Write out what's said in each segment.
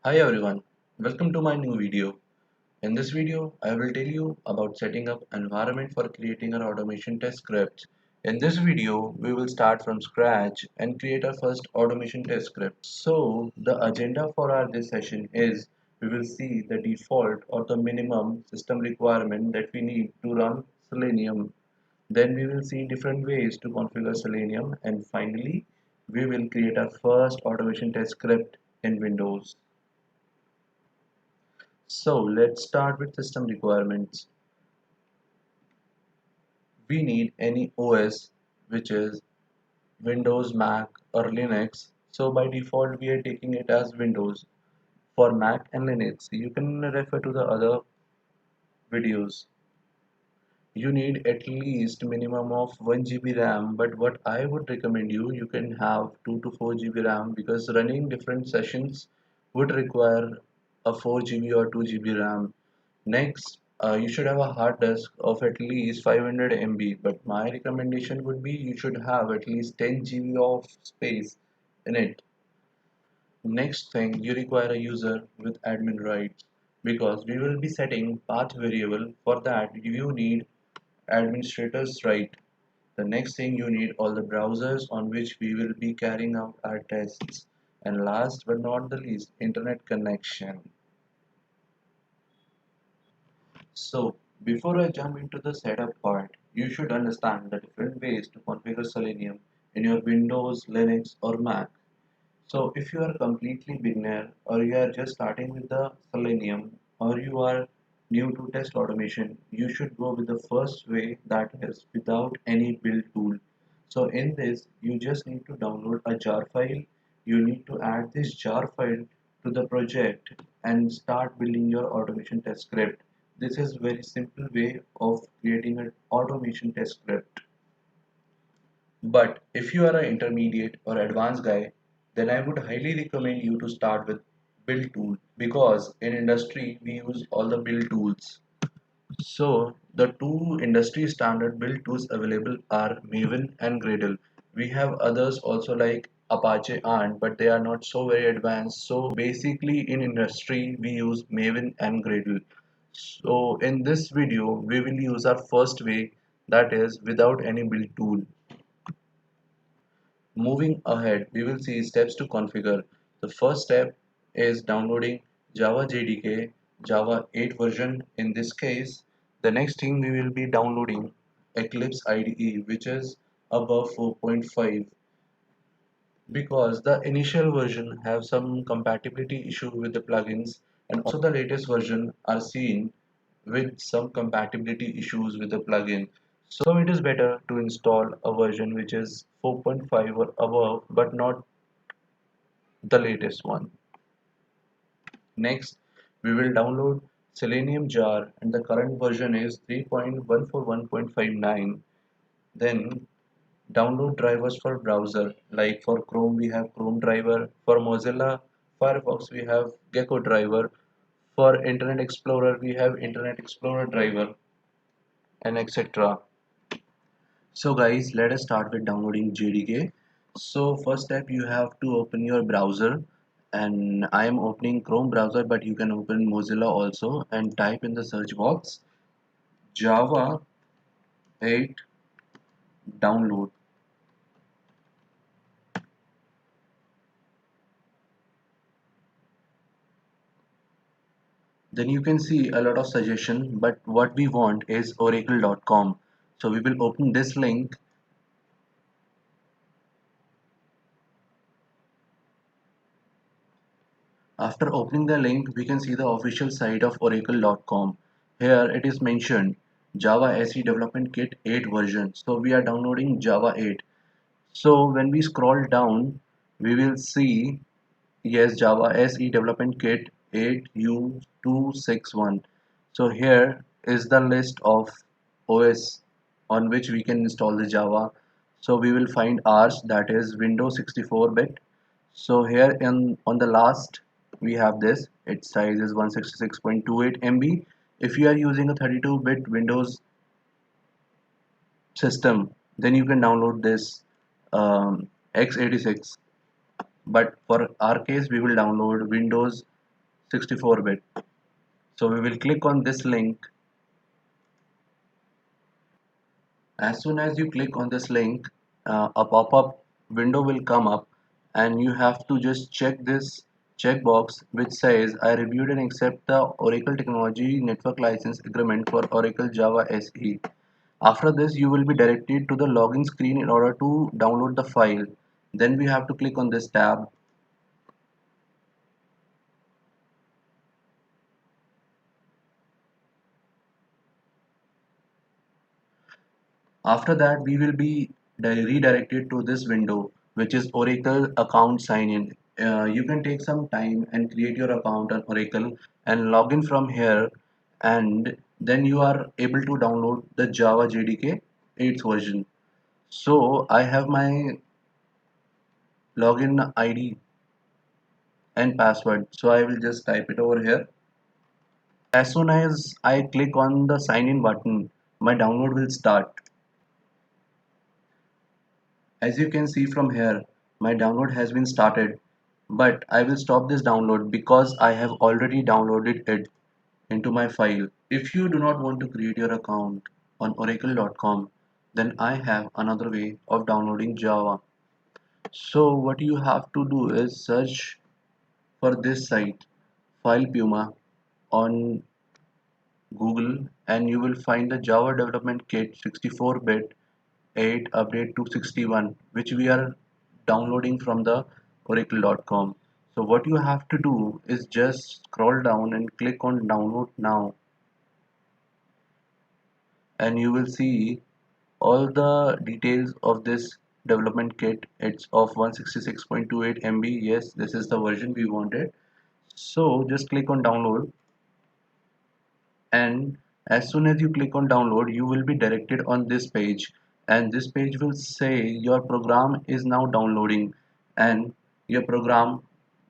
Hi everyone, welcome to my new video. In this video, I will tell you about setting up an environment for creating our automation test scripts. In this video, we will start from scratch and create our first automation test script. So, the agenda for our this session is we will see the default or the minimum system requirement that we need to run Selenium. Then we will see different ways to configure Selenium, and finally, we will create our first automation test script in Windows. So let's start with system requirements. We need any OS which is Windows, Mac or Linux. So by default we are taking it as Windows. For Mac and Linux you can refer to the other videos. You need at least minimum of 1 GB RAM, but what I would recommend you can have 2 to 4 GB RAM because running different sessions would require a 4 GB or 2 GB RAM. Next, you should have a hard disk of at least 500 MB, but my recommendation would be you should have at least 10 GB of space in it. Next thing, you require a user with admin rights because we will be setting path variable. For that, you need administrator's right. The next thing you need all the browsers on which we will be carrying out our tests. And last but not the least, internet connection. So, before I jump into the setup part, you should understand the different ways to configure Selenium in your Windows, Linux, or Mac. So, if you are completely beginner or you are just starting with the Selenium or you are new to test automation, you should go with the first way, that is without any build tool. So, in this, you just need to download a jar file. You need to add this jar file to the project and start building your automation test script. This is very simple way of creating an automation test script. But if you are an intermediate or advanced guy, then I would highly recommend you to start with build tool because in industry we use all the build tools. So the two industry standard build tools available are Maven and Gradle. We have others also like Apache Ant, but they are not so very advanced. So basically in industry we use Maven and Gradle. So in this video we will use our first way, that is without any build tool. Moving ahead, we will see steps to configure. The first step is downloading Java JDK, Java 8 version in this case. The next thing we will be downloading Eclipse IDE, which is above 4.5, because the initial version have some compatibility issue with the plugins, and also the latest version are seen with some compatibility issues with the plugin. So it is better to install a version which is 4.5 or above, but not the latest one. Next, we will download Selenium jar and the current version is 3.141.59. Then download drivers for browser, like for Chrome we have Chrome driver, for Mozilla Firefox we have Gecko driver, for Internet Explorer we have Internet Explorer driver, and etc. So guys, let us start with downloading JDK. So first step, you have to open your browser, and I am opening Chrome browser, but you can open Mozilla also and type in the search box Java 8 download. Then you can see a lot of suggestion, but what we want is oracle.com. So we will open this link. After opening the link, we can see the official site of oracle.com. Here it is mentioned Java SE Development Kit 8 version. So we are downloading Java 8. So when we scroll down, we will see yes, Java SE Development Kit 8U261. So here is the list of OS on which we can install the Java. So we will find ours, that is Windows 64-bit. So here in on the last we have this. Its size is 166.28 MB. If you are using a 32-bit Windows system, then you can download this x86. But for our case we will download Windows 64-bit. So we will click on this link. As soon as you click on this link, a pop-up window will come up, and you have to just check this checkbox which says I reviewed and accept the Oracle Technology Network License Agreement for Oracle Java SE. After this, you will be directed to the login screen in order to download the file. Then we have to click on this tab. After that, we will be redirected to this window, which is Oracle account sign in. You can take some time and create your account on Oracle and log in from here, and then you are able to download the Java JDK 8th version. So I have my login ID and password. So I will just type it over here. As soon as I click on the sign in button, my download will start. As you can see from here, my download has been started, but I will stop this download because I have already downloaded it into my file. If you do not want to create your account on oracle.com, then I have another way of downloading Java. So what you have to do is search for this site, FilePuma, on Google, and you will find the Java Development Kit 64-bit 8 update to 61, which we are downloading from the oracle.com. So what you have to do is just scroll down and click on download now, and you will see all the details of this development kit. It's of 166.28 MB. Yes, this is the version we wanted. So just click on download, and as soon as you click on download, you will be directed on this page, and this page will say your program is now downloading, and your program,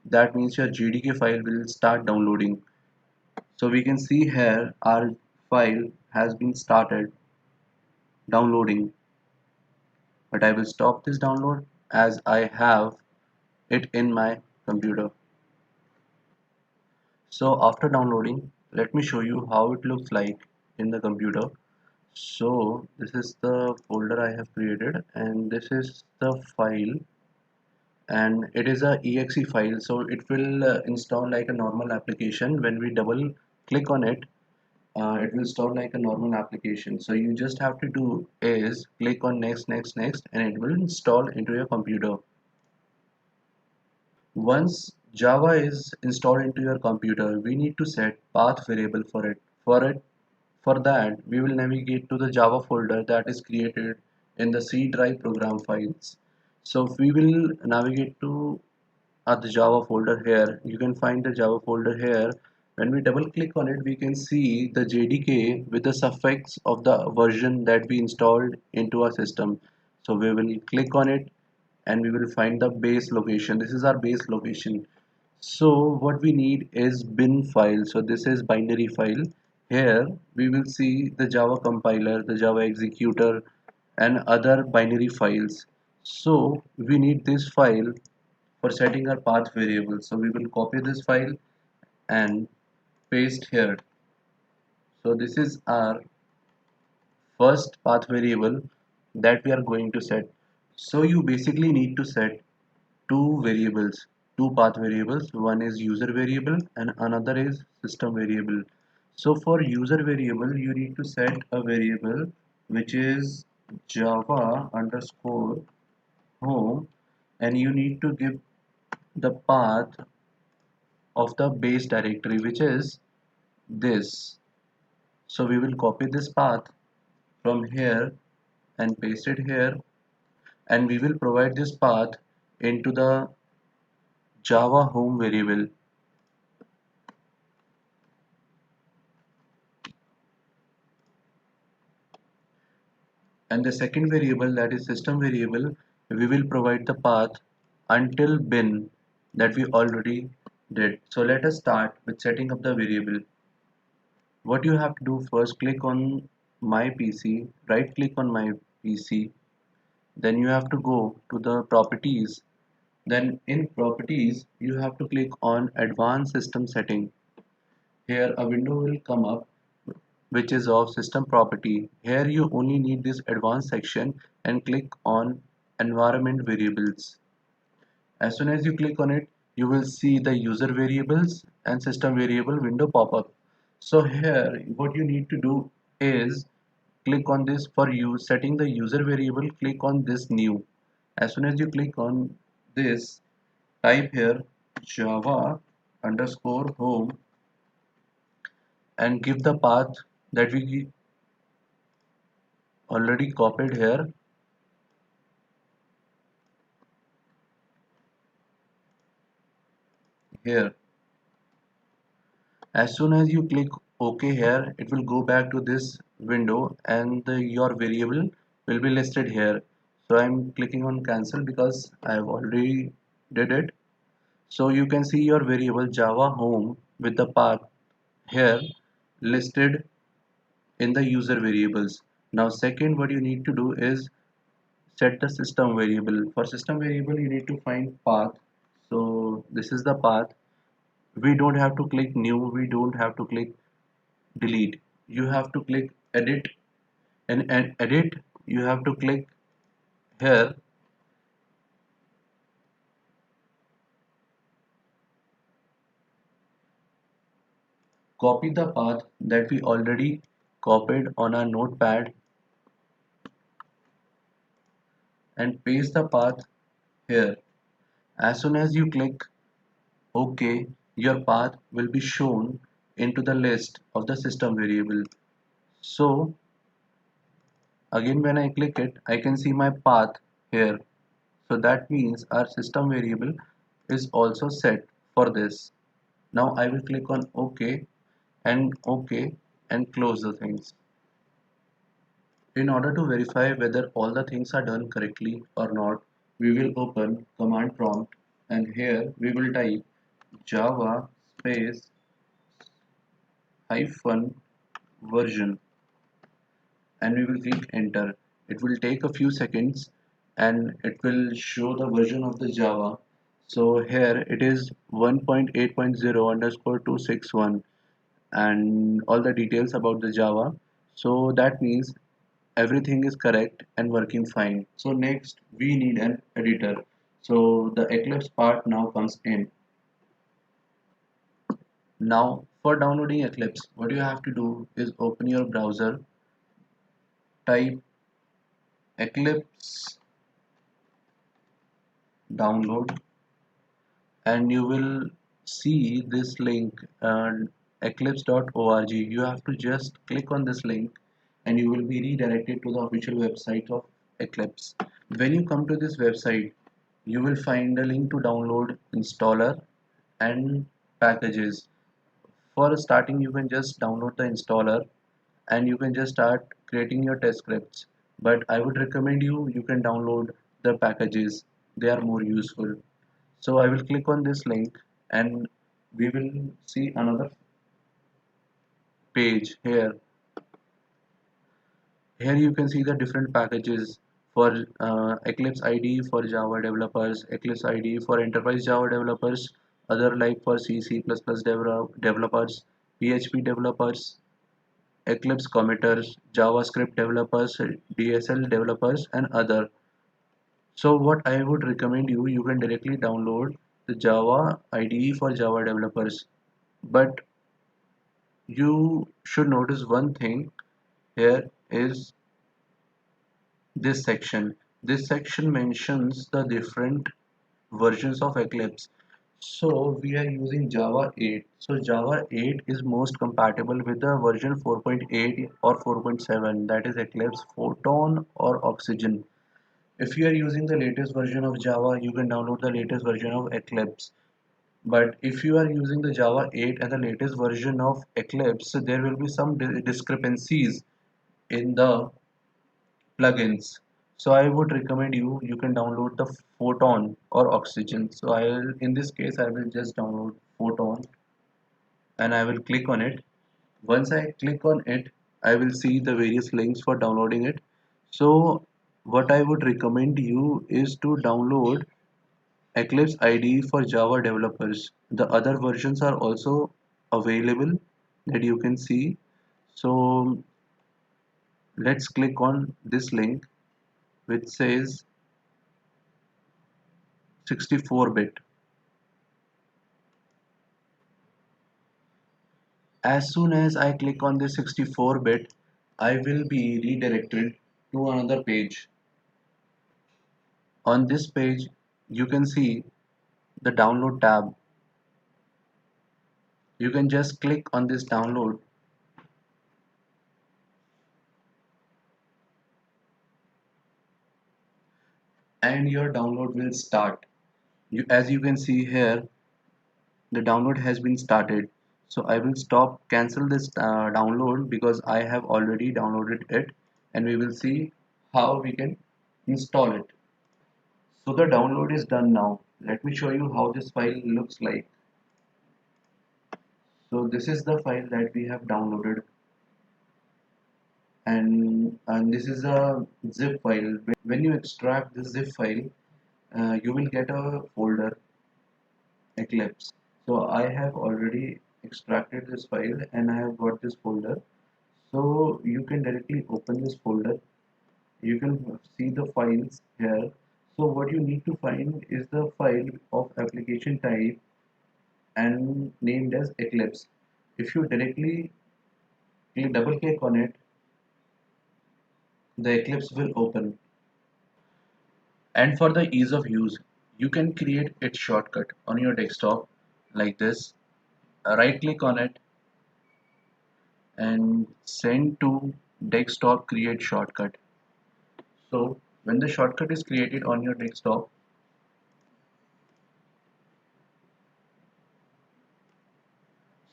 that means your JDK file, will start downloading. So we can see here our file has been started downloading, but I will stop this download as I have it in my computer. So after downloading, let me show you how it looks like in the computer. So this is the folder I have created, and this is the file, and it is a exe file, so it will install like a normal application. When we double click on it, it will install like a normal application. So you just have to do is click on next, next, next, and it will install into your computer. Once Java is installed into your computer, we need to set path variable for it. For that, we will navigate to the Java folder that is created in the C drive program files. So if we will navigate to the Java folder here, you can find the Java folder here. When we double click on it, we can see the JDK with the suffix of the version that we installed into our system. So we will click on it, and we will find the base location. This is our base location. So what we need is bin file. So this is binary file. Here we will see the Java compiler, the Java executor, and other binary files. So we need this file for setting our path variable. So we will copy this file and paste here. So this is our first path variable that we are going to set. So you basically need to set two variables, two path variables. One is user variable and another is system variable. So for user variable, you need to set a variable which is java underscore home, and you need to give the path of the base directory, which is this. So we will copy this path from here and paste it here, and we will provide this path into the java home variable. And the second variable, that is system variable, we will provide the path until bin that we already did. So let us start with setting up the variable. What you have to do first, click on my PC, right click on my PC, then you have to go to the properties. Then in properties, you have to click on advanced system setting. Here a window will come up which is of system property. Here you only need this advanced section and click on environment variables. As soon as you click on it, you will see the user variables and system variable window pop up. So here what you need to do is click on this for you setting the user variable, click on this new. As soon as you click on this, type here java underscore home and give the path that we already copied here. As soon as you click OK here, it will go back to this window and your variable will be listed here. So I'm clicking on cancel because I've already did it. So you can see your variable Java home with the path here listed in the user variables. Now second, what you need to do is set the system variable. For system variable you need to find path. So this is the path. We don't have to click new, we don't have to click delete, you have to click edit, and edit you have to click here, copy the path that we already copied on our notepad and paste the path here. As soon as you click OK, your path will be shown into the list of the system variable. So again when I click it, I can see my path here. So that means our system variable is also set for this. Now I will click on OK and OK and close the things. In order to verify whether all the things are done correctly or not, we will open command prompt and here we will type java space hyphen version and we will click enter. It will take a few seconds and it will show the version of the Java. So here it is 1.8.0 underscore 261 and all the details about the Java. So that means everything is correct and working fine. So next we need an editor. So the Eclipse part now comes in. Now for downloading Eclipse, what you have to do is open your browser, type Eclipse download and you will see this link eclipse.org. You have to just click on this link and you will be redirected to the official website of Eclipse. When you come to this website, you will find a link to download installer and packages. For starting, you can just download the installer and you can just start creating your test scripts. But I would recommend you can download the packages. They are more useful. So I will click on this link and we will see another page here. Here you can see the different packages for Eclipse IDE for Java developers, Eclipse IDE for enterprise Java developers, other like for C, C++ developers, PHP developers, Eclipse committers, JavaScript developers, DSL developers and other. So what I would recommend you can directly download the Java IDE for Java developers. But you should notice one thing here is this section. This section mentions the different versions of Eclipse. So we are using Java 8. So Java 8 is most compatible with the version 4.8 or 4.7, that is Eclipse Photon or Oxygen. If you are using the latest version of Java, you can download the latest version of Eclipse. But if you are using the Java 8 and the latest version of Eclipse, there will be some discrepancies in the plugins. So I would recommend you can download the Photon or Oxygen. So I'll in this case I will just download Photon and I will click on it. Once I click on it, I will see the various links for downloading it. So what I would recommend you is to download Eclipse IDE for Java developers. The other versions are also available that you can see. So let's click on this link which says 64-bit. As soon as I click on this 64-bit, I will be redirected to another page. On this page, you can see the download tab. You can just click on this download and your download will start. As you can see here, the download has been started. So I will cancel this download because I have already downloaded it, and we will see how we can install it. So the download is done now. Let me show you how this file looks like. So this is the file that we have downloaded, and this is a zip file. When you extract this zip file, you will get a folder Eclipse. So I have already extracted this file and I have got this folder. So you can directly open this folder. You can see the files here. So what you need to find is the file of application type and named as Eclipse. If you directly double click on it, the Eclipse will open. And for the ease of use, you can create its shortcut on your desktop like this. Right click on it and send to desktop create shortcut. So when the shortcut is created on your desktop,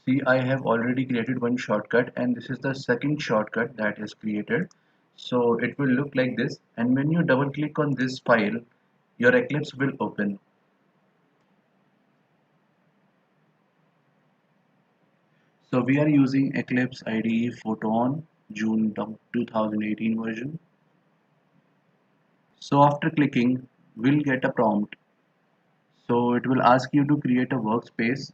see, I have already created one shortcut and this is the second shortcut that is created. So it will look like this, and when you double click on this file, your Eclipse will open. So we are using Eclipse IDE Photon June 2018 version. So after clicking, we'll get a prompt. So it will ask you to create a workspace.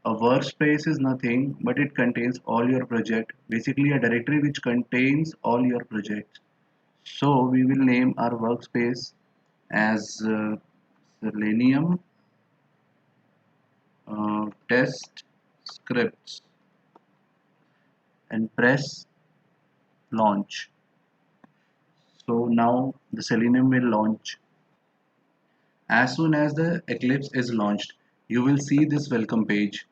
A workspace is nothing but it contains all your project, basically a directory which contains all your projects. So we will name our workspace as Selenium test scripts and press launch. So now the Selenium will launch. As soon as the Eclipse is launched, you will see this welcome page.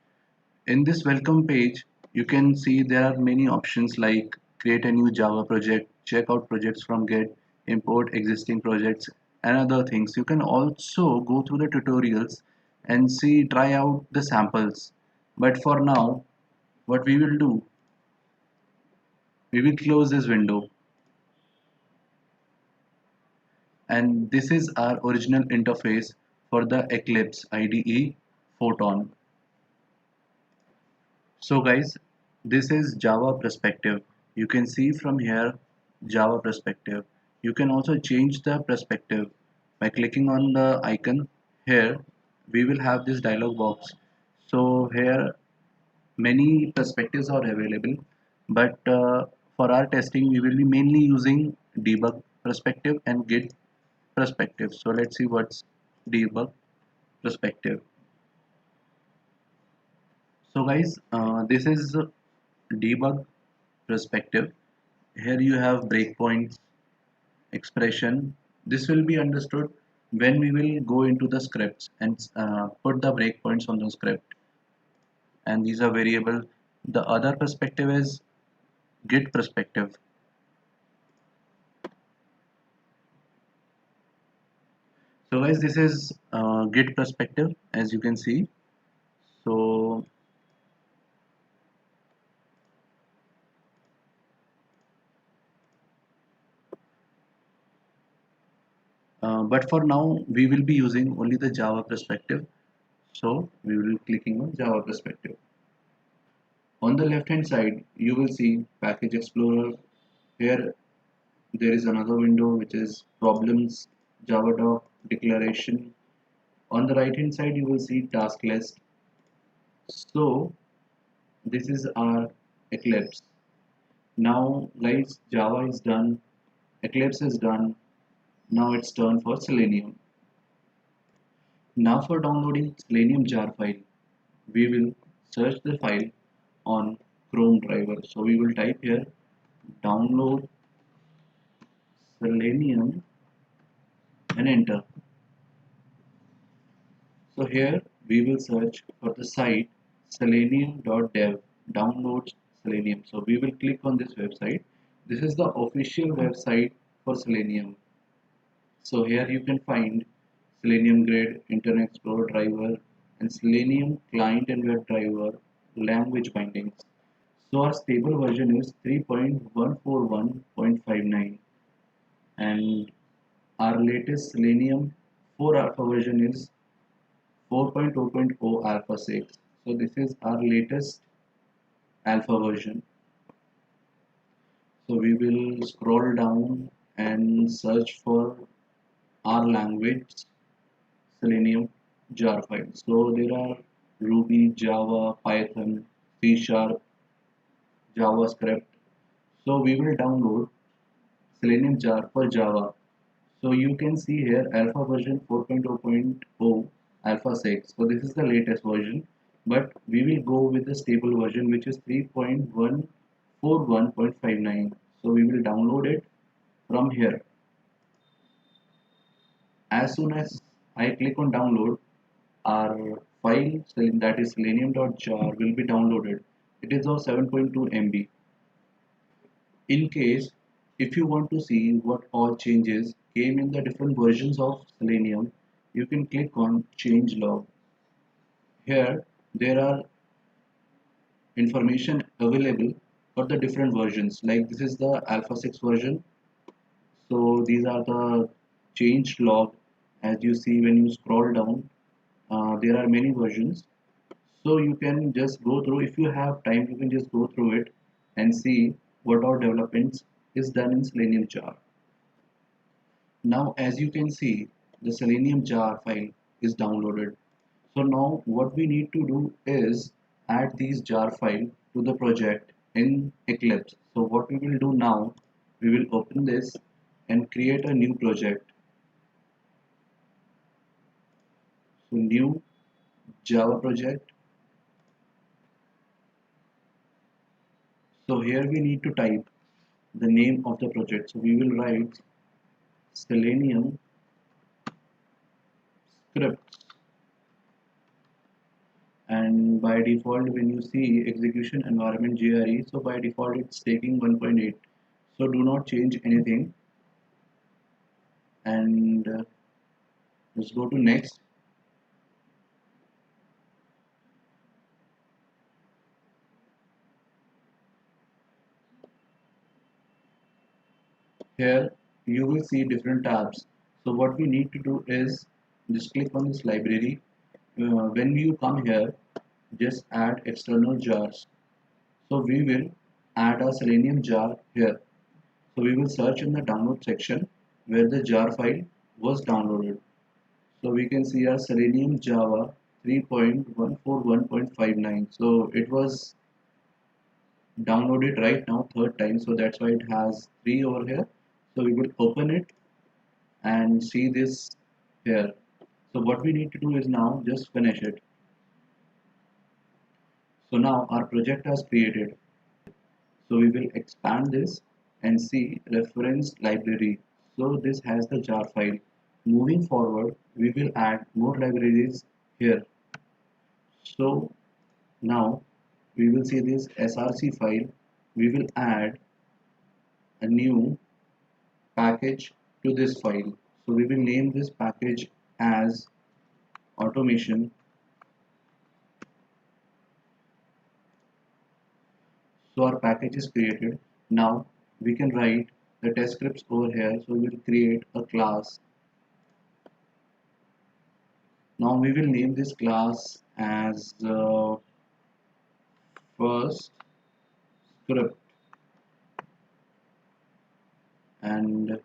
In this welcome page, you can see there are many options like create a new Java project, check out projects from Git, import existing projects, and other things. You can also go through the tutorials and try out the samples. But for now, what we will do, we will close this window, and this is our original interface for the Eclipse IDE Photon. So guys, this is Java perspective. You can see from here Java perspective. You can also change the perspective by clicking on the icon here. We will have this dialog box. So here many perspectives are available, but for our testing we will be mainly using debug perspective and git perspective. So let's see what's debug perspective. So guys, this is debug perspective. Here you have breakpoints, expression. This will be understood when we will go into the scripts and put the breakpoints on the script. And these are variable. The other perspective is git perspective. So guys, this is git perspective as you can see. So but for now we will be using only the Java perspective. So we will be clicking on Java perspective. On the left hand side, you will see Package Explorer. Here there is another window which is Problems, Java Declaration. On the right hand side, you will see Task List. So this is our Eclipse. Now guys, Java is done, Eclipse is done. Now it's turn for Selenium. Now for downloading Selenium jar file, we will search the file on Chrome driver. So we will type here download Selenium and enter. So here we will search for the site selenium.dev downloads Selenium. So we will click on this website. This is the official website for Selenium. So here you can find Selenium Grid, Internet Explorer driver, and Selenium client and web driver language bindings. So our stable version is 3.141.59, and our latest Selenium 4 alpha version is 4.0.0 alpha 6. So this is our latest alpha version. So we will scroll down and search for our language Selenium jar file. So there are Ruby, Java, Python, C Sharp, JavaScript. So we will download Selenium jar for Java. So you can see here alpha version 4.0.0 alpha 6. So this is the latest version, but we will go with the stable version which is 3.141.59. So we will download it from here. As soon as I click on download, our file that is selenium.jar will be downloaded. It is of 7.2 MB. In case if you want to see what all changes came in the different versions of Selenium, you can click on change log. Here there are information available for the different versions, like this is the alpha 6 version. So these are the change log. As you see when you scroll down, there are many versions. So you can just go through, if you have time you can just go through it and see what all developments is done in Selenium jar. Now as you can see, the Selenium jar file is downloaded. So now what we need to do is add these jar file to the project in Eclipse. So what we will do now, we will open this and create a new project. So new Java project. So here we need to type the name of the project. So we will write Selenium scripts, and by default when you see execution environment JRE, so by default it's taking 1.8. So do not change anything, and let's go to next. Here you will see different tabs. So what we need to do is just click on this library. When you come here, just add external jars. So we will add a Selenium jar here. So we will search in the download section where the jar file was downloaded. So we can see our Selenium Java 3.141.59. So it was downloaded right now third time, so that's why it has 3 over here. So we will open it and see this here. So what we need to do is now just finish it. So now our project has created. So we will expand this and see reference library. So this has the jar file. Moving forward, we will add more libraries here. So now we will see this src file. We will add a new package to this file. So we will name this package as automation. So our package is created. Now we can write the test scripts over here. So we will create a class. Now we will name this class as first script, and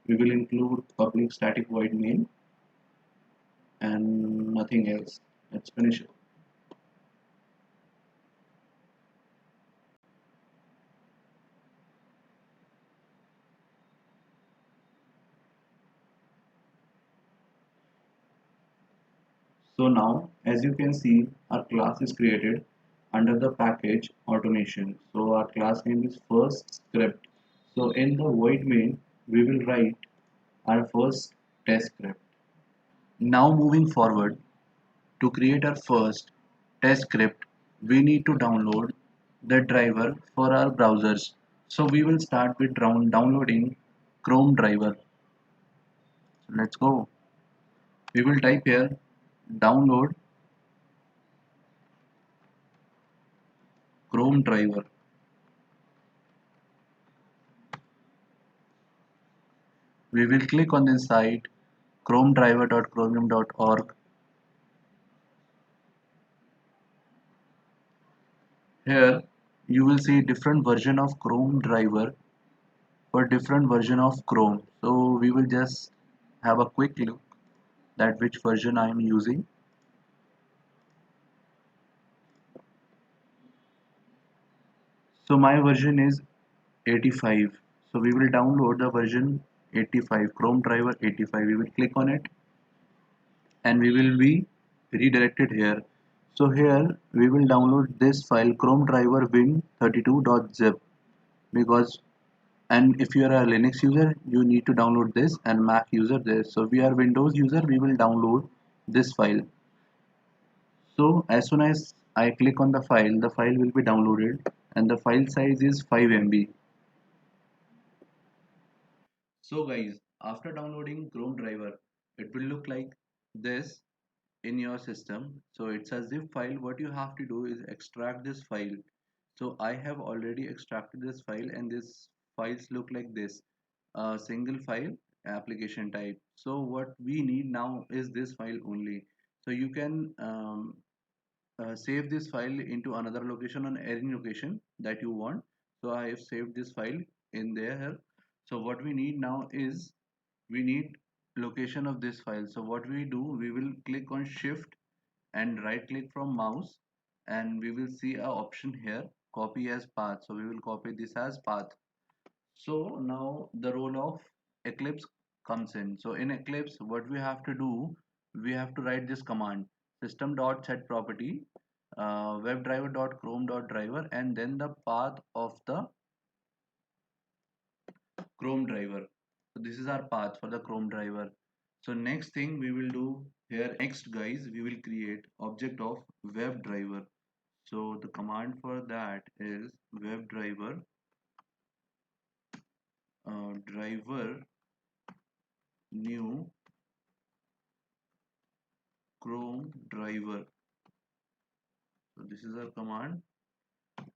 we will include public static void main and nothing else. Let's finish it. So now, as you can see, our class is created under the package automation. So our class name is first script. So in the void main, we will write our first test script. Now moving forward, to create our first test script, we need to download the driver for our browsers. So we will start with downloading Chrome driver. So let's go. We will type here download Chrome driver. We will click on this site chromedriver.chromium.org. Here you will see different version of Chrome driver for different version of Chrome. So we will just have a quick look that which version I am using. So my version is 85. So we will download the version 85, Chrome driver 85. We will click on it and we will be redirected here. So here we will download this file Chrome driver win32.zip because, and if you are a Linux user you need to download this, and Mac user this. So we are Windows user, we will download this file. So as soon as I click on the file will be downloaded and the file size is 5 MB. So guys, after downloading Chrome driver, it will look like this in your system. So it's a zip file. What you have to do is extract this file. So I have already extracted this file and this files look like this, a single file application type. So what we need now is this file only. So you can save this file into another location on any location that you want. So I have saved this file in there. So what we need now is we need location of this file. So what we do, we will click on shift and right click from mouse and we will see a option here, copy as path. So we will copy this as path. So now the role of Eclipse comes in. So in Eclipse, what we have to do, we have to write this command system.set_property webdriver.chrome.driver and then the path of the Chrome driver. So this is our path for the Chrome driver. So next thing we will do here, next guys, we will create object of WebDriver. So the command for that is WebDriver driver new Chrome driver. So this is our command,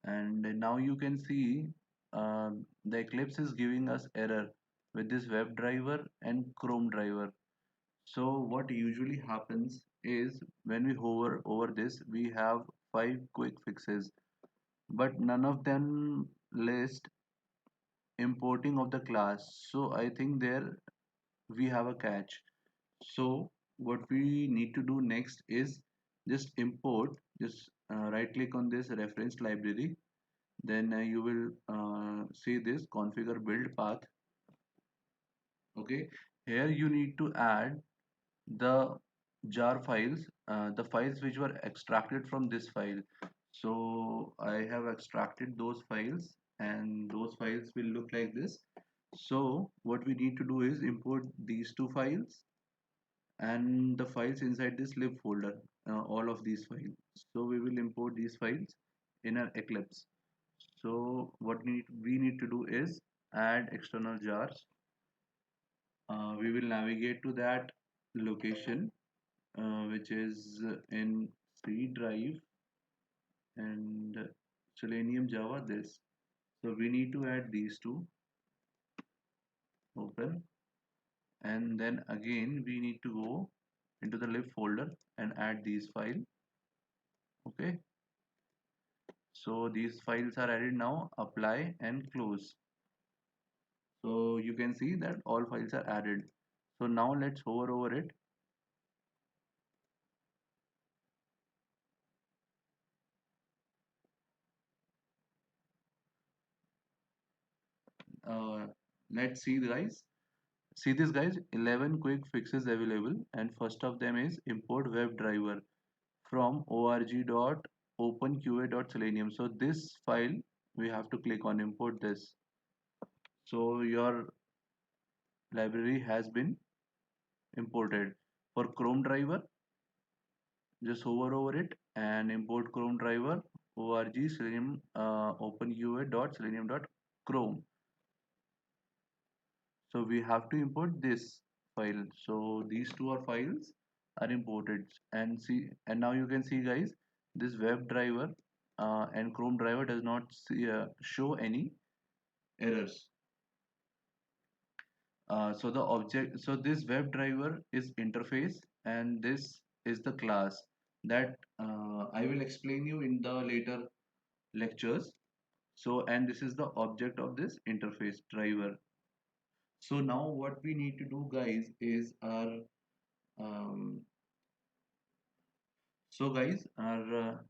and now you can see the Eclipse is giving us error with this WebDriver and Chrome driver. So what usually happens is when we hover over this, we have 5 quick fixes, but none of them list importing of the class. So I think there we have a catch. So what we need to do next is just import, just right click on this reference library, then you will see this configure build path. Okay, here you need to add the jar files, the files which were extracted from this file. So I have extracted those files and those files will look like this. So what we need to do is import these two files and the files inside this lib folder, all of these files. So we will import these files in our Eclipse. So what we need to do is add external jars. We will navigate to that location which is in C drive and Selenium Java this. So we need to add these two, open, and then again we need to go into the lib folder and add these files. Okay, so these files are added now, apply and close. So you can see that all files are added. So now let's hover over it. Uh, let's see guys. see this guys, 11 quick fixes available, and first of them is import WebDriver from org.openqa.selenium. So this file we have to click on import this. So your library has been imported. For Chrome driver, just hover over it and import Chrome driver org selenium openqa.selenium.chrome. So we have to import this file. So these two are files are imported, and see, and now you can see guys, this web driver and Chrome driver does not show any errors. So the object, so this web driver is interface, and this is the class that I will explain you in the later lectures. So, and this is the object of this interface driver. So now what we need to do guys is our um, so guys our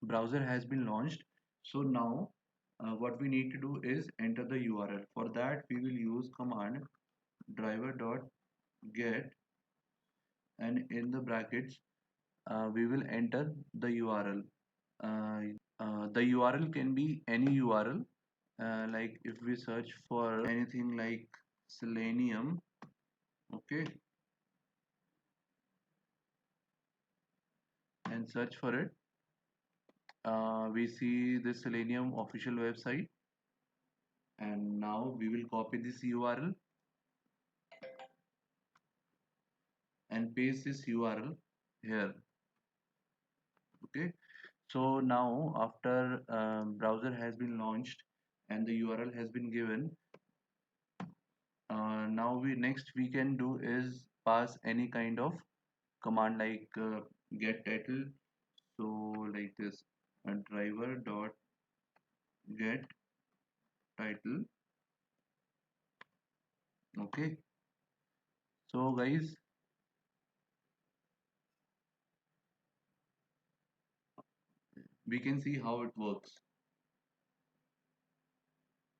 browser has been launched. So now what we need to do is enter the URL. For that we will use command driver.get, and in the brackets we will enter the URL. The URL can be any URL, like if we search for anything like Selenium, okay, and search for it, we see the Selenium official website, and now we will copy this URL and paste this URL here. Okay, so now after browser has been launched and the URL has been given, now we can do is pass any kind of command like get title. So like this, driver dot get title. Okay, so guys, we can see how it works.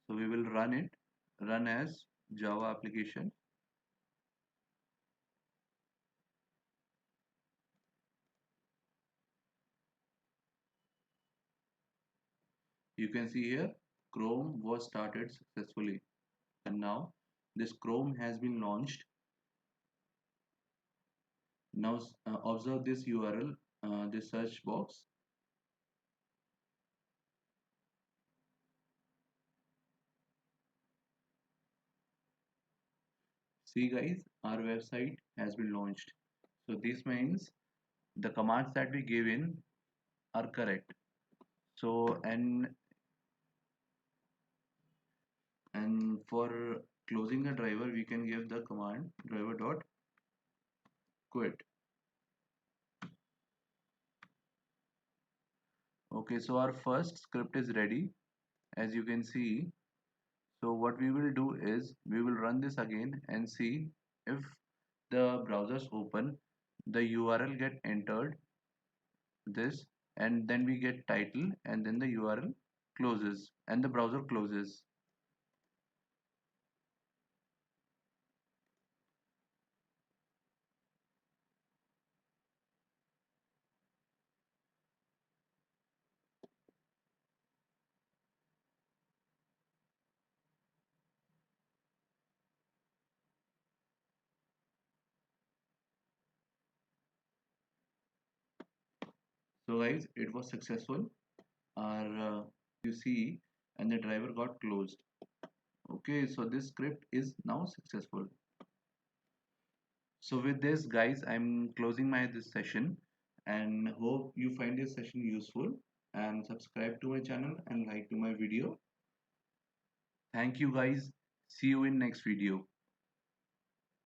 So we will run it, run as Java application. You can see here Chrome was started successfully, and now this Chrome has been launched. Now observe this URL, this search box. See guys, our website has been launched. So this means the commands that we gave in are correct. So and for closing the driver we can give the command driver dot quit. Okay, so our first script is ready, as you can see. So what we will do is we will run this again and see if the browsers open, the URL get entered this, and then we get title, and then the URL closes and the browser closes. So guys, it was successful. Our you see, and the driver got closed. Okay, so this script is now successful. So with this guys, I'm closing my this session, and hope you find this session useful, and subscribe to my channel and like to my video. Thank you guys. See you in next video.